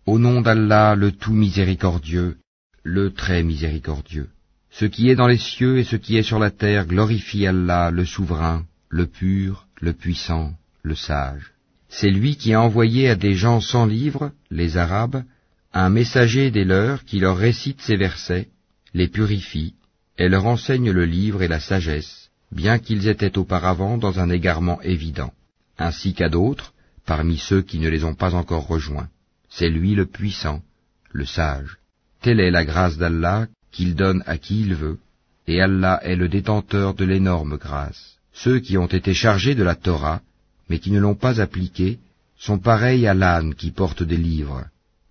Au nom d'Allah, le tout miséricordieux, le très miséricordieux. Ce qui est dans les cieux et ce qui est sur la terre glorifie Allah, le souverain, le pur, le puissant, le sage. C'est lui qui a envoyé à des gens sans livre, les Arabes, un messager des leurs qui leur récite ces versets, les purifie, et leur enseigne le livre et la sagesse, bien qu'ils étaient auparavant dans un égarement évident, ainsi qu'à d'autres, parmi ceux qui ne les ont pas encore rejoints. C'est lui le puissant, le sage. Telle est la grâce d'Allah qu'il donne à qui il veut, et Allah est le détenteur de l'énorme grâce. Ceux qui ont été chargés de la Torah, mais qui ne l'ont pas appliquée, sont pareils à l'âne qui porte des livres.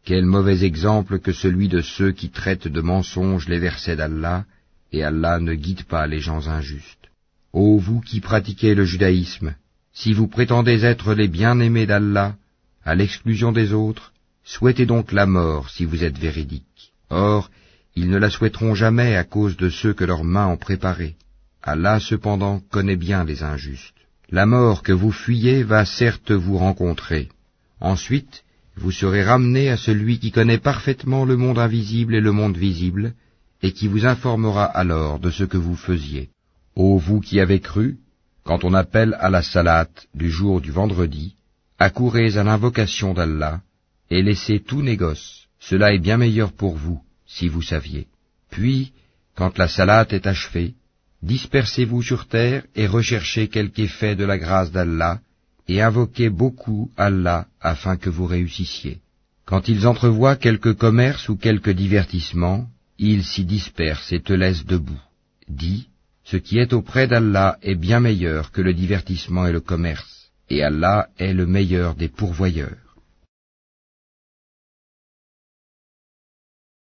Quel mauvais exemple que celui de ceux qui traitent de mensonges les versets d'Allah, et Allah ne guide pas les gens injustes. Ô vous qui pratiquez le judaïsme, si vous prétendez être les bien-aimés d'Allah, à l'exclusion des autres, souhaitez donc la mort si vous êtes véridiques. Or, ils ne la souhaiteront jamais à cause de ceux que leurs mains ont préparés. Allah cependant connaît bien les injustes. La mort que vous fuyez va certes vous rencontrer. Ensuite, vous serez ramenés à celui qui connaît parfaitement le monde invisible et le monde visible, et qui vous informera alors de ce que vous faisiez. Ô vous qui avez cru, quand on appelle à la salate du jour du vendredi, accourez à l'invocation d'Allah, et laissez tout négoce. Cela est bien meilleur pour vous, si vous saviez. Puis, quand la salate est achevée, dispersez-vous sur terre et recherchez quelque effet de la grâce d'Allah, et invoquez beaucoup Allah afin que vous réussissiez. Quand ils entrevoient quelque commerce ou quelque divertissement, ils s'y dispersent et te laissent debout. Dis, ce qui est auprès d'Allah est bien meilleur que le divertissement et le commerce, et Allah est le meilleur des pourvoyeurs.